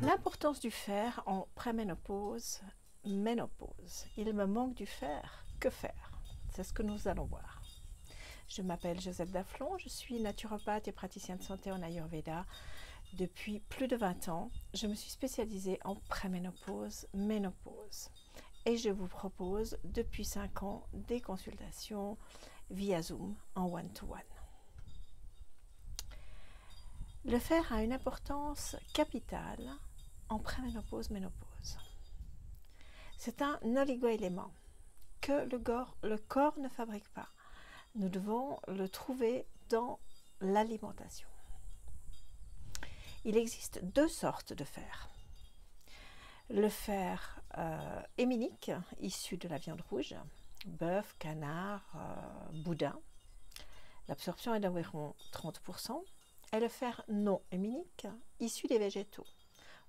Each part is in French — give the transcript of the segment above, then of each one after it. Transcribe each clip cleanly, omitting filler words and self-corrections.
L'importance du fer en préménopause, ménopause. Il me manque du fer, que faire? C'est ce que nous allons voir. Je m'appelle Josette Daflon, je suis naturopathe et praticienne de santé en Ayurveda. Depuis plus de 20 ans, je me suis spécialisée en préménopause, ménopause. Et je vous propose depuis 5 ans des consultations via Zoom en one-to-one. Le fer a une importance capitale en préménopause, ménopause. C'est un oligoélément que le corps ne fabrique pas. Nous devons le trouver dans l'alimentation. Il existe 2 sortes de fer. Le fer héminique, issu de la viande rouge, bœuf, canard, boudin. L'absorption est d'environ 30%. Et le fer non héminique, issu des végétaux.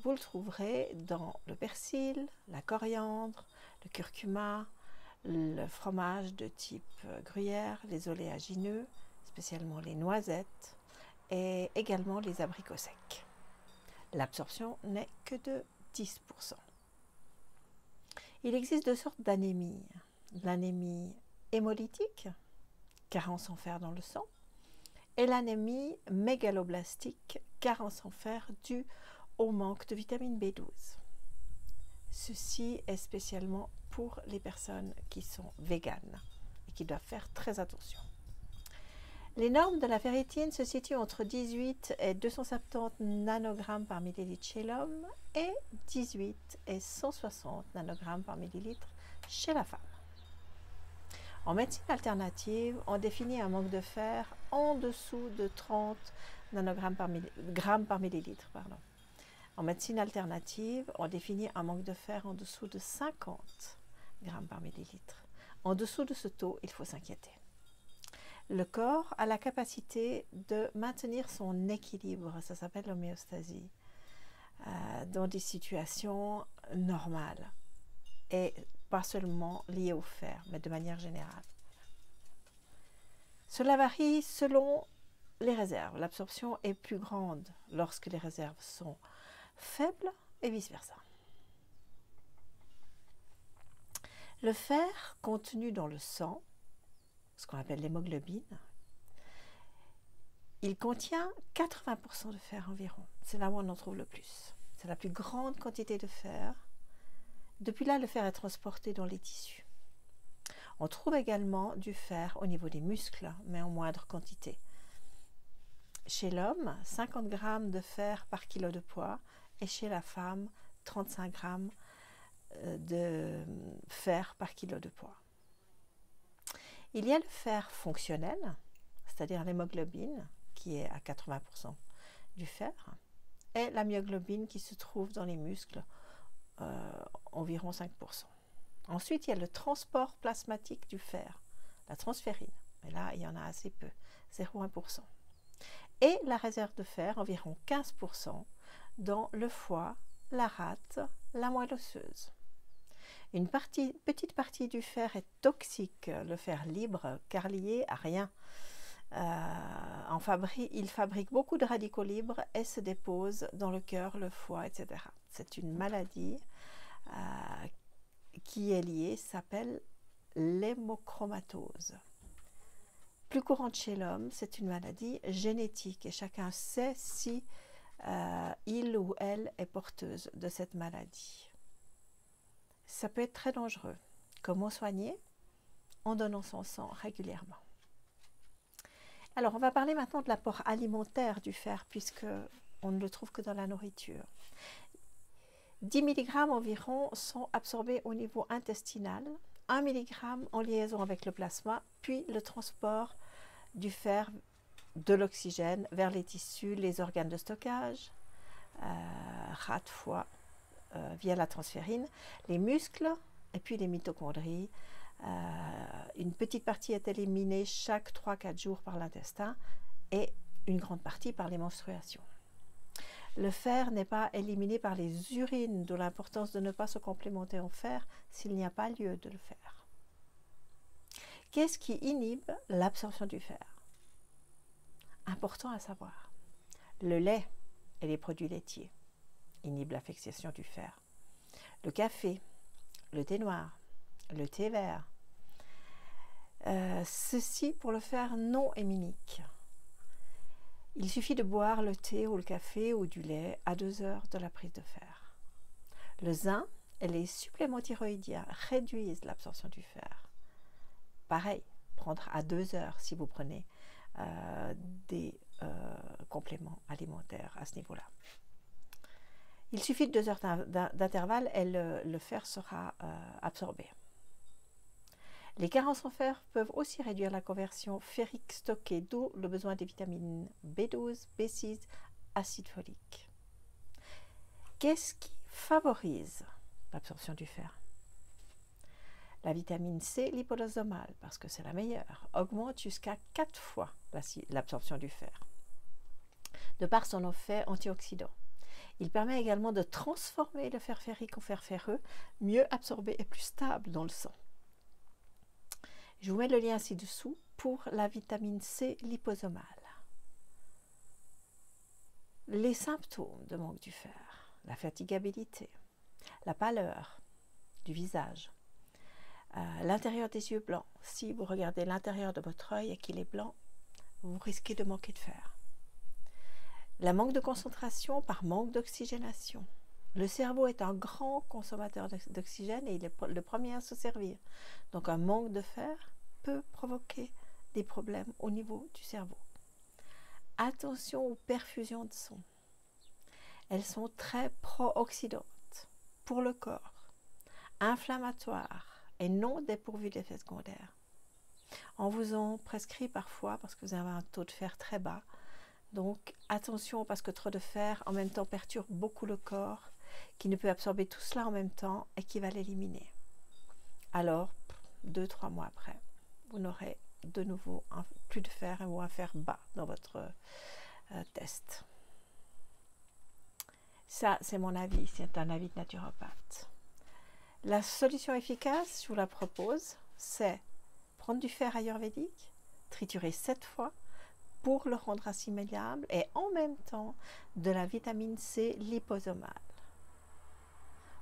Vous le trouverez dans le persil, la coriandre, le curcuma, le fromage de type gruyère, les oléagineux, spécialement les noisettes, et également les abricots secs. L'absorption n'est que de 10%. Il existe 2 sortes d'anémie. L'anémie hémolytique, carence en fer dans le sang, et l'anémie mégaloblastique, carence en fer due au manque de vitamine B12. Ceci est spécialement pour les personnes qui sont véganes et qui doivent faire très attention. Les normes de la ferritine se situent entre 18 et 270 nanogrammes par millilitre chez l'homme et 18 et 160 nanogrammes par millilitre chez la femme. En médecine alternative, on définit un manque de fer en dessous de 30 nanogrammes par millilitre. En médecine alternative, on définit un manque de fer en dessous de 50 grammes par millilitre. En dessous de ce taux, il faut s'inquiéter. Le corps a la capacité de maintenir son équilibre, ça s'appelle l'homéostasie, dans des situations normales. Et pas seulement liées au fer, mais de manière générale. Cela varie selon les réserves. L'absorption est plus grande lorsque les réserves sont faibles et vice-versa. Le fer contenu dans le sang, ce qu'on appelle l'hémoglobine, il contient 80% de fer environ. C'est là où on en trouve le plus. C'est la plus grande quantité de fer. Depuis là, le fer est transporté dans les tissus. On trouve également du fer au niveau des muscles, mais en moindre quantité. Chez l'homme, 50 grammes de fer par kilo de poids, et chez la femme, 35 grammes de fer par kilo de poids. Il y a le fer fonctionnel, c'est-à-dire l'hémoglobine, qui est à 80% du fer, et la myoglobine qui se trouve dans les muscles, environ 5%. Ensuite, il y a le transport plasmatique du fer, la transférine. Mais là, il y en a assez peu, 0,1%. Et la réserve de fer, environ 15%, dans le foie, la rate, la moelle osseuse. Une petite partie du fer est toxique, le fer libre, car lié à rien. Il fabrique beaucoup de radicaux libres et se dépose dans le cœur, le foie, etc. C'est une maladie qui est liée, s'appelle l'hémochromatose. Plus courante chez l'homme, c'est une maladie génétique et chacun sait si il ou elle est porteuse de cette maladie. Ça peut être très dangereux. Comment soigner? En donnant son sang régulièrement. Alors, on va parler maintenant de l'apport alimentaire du fer, puisque on ne le trouve que dans la nourriture. 10 mg environ sont absorbés au niveau intestinal, 1 mg en liaison avec le plasma, puis le transport du fer, de l'oxygène vers les tissus, les organes de stockage, rate, foie, via la transférine, les muscles et puis les mitochondries. Une petite partie est éliminée chaque 3-4 jours par l'intestin et une grande partie par les menstruations. Le fer n'est pas éliminé par les urines, d'où l'importance de ne pas se complémenter en fer s'il n'y a pas lieu de le faire. Qu'est-ce qui inhibe l'absorption du fer? Important à savoir. Le lait et les produits laitiers. inhibe la fixation du fer. Le café, le thé noir, le thé vert, ceci pour le fer non héminique. Il suffit de boire le thé ou le café ou du lait à 2 heures de la prise de fer. Le zinc et les suppléments thyroïdiens réduisent l'absorption du fer. Pareil, prendre à 2 heures si vous prenez des compléments alimentaires à ce niveau-là. Il suffit de 2 heures d'intervalle et le fer sera absorbé. Les carences en fer peuvent aussi réduire la conversion ferrique stockée, d'où le besoin des vitamines B12, B6, acide folique. Qu'est-ce qui favorise l'absorption du fer? La vitamine C liposomale, parce que c'est la meilleure, augmente jusqu'à 4 fois l'absorption du fer, de par son effet antioxydant. Il permet également de transformer le fer ferrique en fer ferreux, mieux absorbé et plus stable dans le sang. Je vous mets le lien ci-dessous pour la vitamine C liposomale. Les symptômes de manque du fer, la fatigabilité, la pâleur du visage, l'intérieur des yeux blancs. Si vous regardez l'intérieur de votre œil et qu'il est blanc, vous risquez de manquer de fer. La manque de concentration par manque d'oxygénation. Le cerveau est un grand consommateur d'oxygène et il est le premier à se servir. Donc un manque de fer peut provoquer des problèmes au niveau du cerveau. Attention aux perfusions de sang. Elles sont très pro-oxydantes pour le corps, inflammatoires et non dépourvues d'effets secondaires. On vous en prescrit parfois parce que vous avez un taux de fer très bas. Donc attention parce que trop de fer en même temps perturbe beaucoup le corps qui ne peut absorber tout cela en même temps et qui va l'éliminer. Alors 2-3 mois après, vous n'aurez de nouveau plus de fer ou un fer bas dans votre test. Ça, c'est mon avis, c'est un avis de naturopathe. La solution efficace, je vous la propose, c'est prendre du fer ayurvédique, triturer 7 fois pour le rendre assimilable et en même temps de la vitamine C liposomale.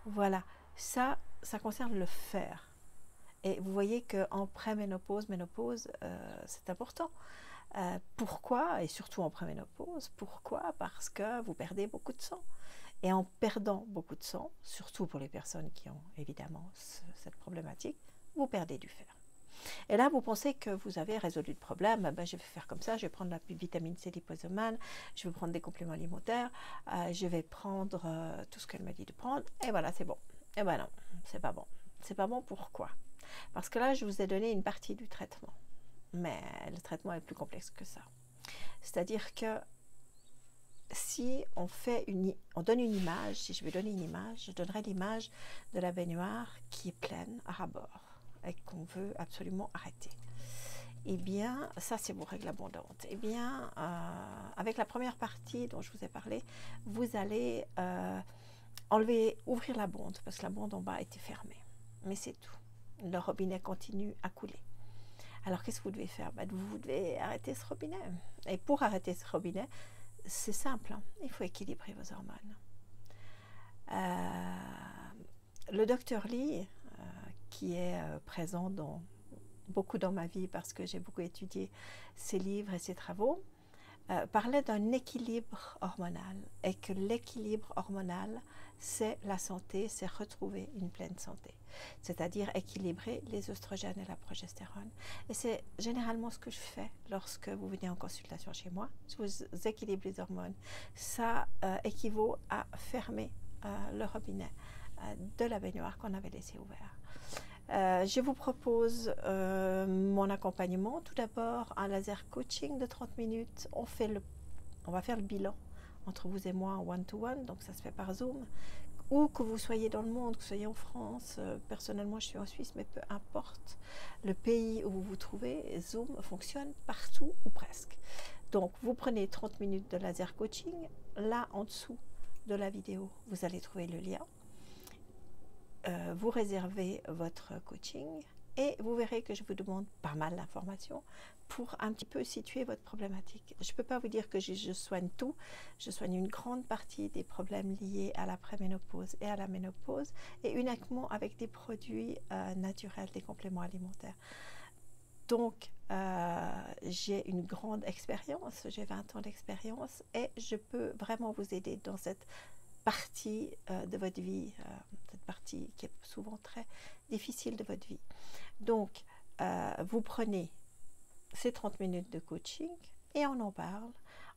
Voilà, ça concerne le fer. Et vous voyez qu'en préménopause, ménopause, c'est important. Pourquoi? Et surtout en préménopause, pourquoi? Parce que vous perdez beaucoup de sang. Et en perdant beaucoup de sang, surtout pour les personnes qui ont évidemment cette problématique, vous perdez du fer. Et là, vous pensez que vous avez résolu le problème, ben, je vais faire comme ça, je vais prendre la vitamine C liposomale, je vais prendre des compléments alimentaires, je vais prendre tout ce qu'elle m'a dit de prendre, et voilà, c'est bon. Et ben non, c'est pas bon. C'est pas bon, pourquoi? Parce que là, je vous ai donné une partie du traitement. Mais le traitement est plus complexe que ça. C'est-à-dire que si on donne une image, si je vais donner une image, je donnerai l'image de la baignoire qui est pleine à ras-bord et qu'on veut absolument arrêter. Eh bien, ça c'est vos règles abondantes. Eh bien, avec la première partie dont je vous ai parlé, vous allez ouvrir la bonde parce que la bonde en bas était fermée. Mais c'est tout. Le robinet continue à couler. Alors, qu'est-ce que vous devez faire? Vous devez arrêter ce robinet. Et pour arrêter ce robinet, c'est simple. Hein? Il faut équilibrer vos hormones. Le docteur Lee, qui est présent beaucoup dans ma vie parce que j'ai beaucoup étudié ses livres et ses travaux, parlait d'un équilibre hormonal et que l'équilibre hormonal, c'est la santé, c'est retrouver une pleine santé, c'est-à-dire équilibrer les oestrogènes et la progestérone. Et c'est généralement ce que je fais lorsque vous venez en consultation chez moi. Je vous équilibre les hormones. Ça équivaut à fermer le robinet de la baignoire qu'on avait laissé ouvert. Je vous propose mon accompagnement. Tout d'abord, un laser coaching de 30 minutes. On va faire le bilan entre vous et moi en one-to-one, donc ça se fait par Zoom. Ou que vous soyez dans le monde, que vous soyez en France, personnellement je suis en Suisse, mais peu importe le pays où vous vous trouvez, Zoom fonctionne partout ou presque. Donc vous prenez 30 minutes de laser coaching. Là, en dessous de la vidéo, vous allez trouver le lien. Vous réservez votre coaching et vous verrez que je vous demande pas mal d'informations pour un petit peu situer votre problématique. Je ne peux pas vous dire que je soigne tout, je soigne une grande partie des problèmes liés à la préménopause et à la ménopause, et uniquement avec des produits naturels, des compléments alimentaires. Donc, j'ai une grande expérience, j'ai 20 ans d'expérience, et je peux vraiment vous aider dans cette partie de votre vie, cette partie qui est souvent très difficile de votre vie. Donc, vous prenez ces 30 minutes de coaching et on en parle,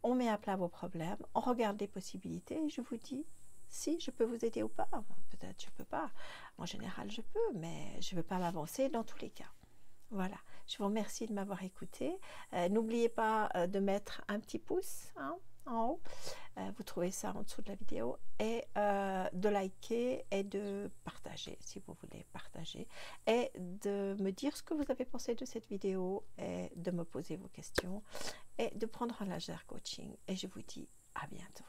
on met à plat vos problèmes, on regarde les possibilités et je vous dis si je peux vous aider ou pas. Peut-être je ne peux pas, en général je peux, mais je ne veux pas m'avancer dans tous les cas. Voilà, je vous remercie de m'avoir écouté. N'oubliez pas de mettre un petit pouce en haut, vous trouvez ça en dessous de la vidéo, et de liker et de partager si vous voulez partager, et de me dire ce que vous avez pensé de cette vidéo et de me poser vos questions et de prendre un laser coaching. Et je vous dis à bientôt.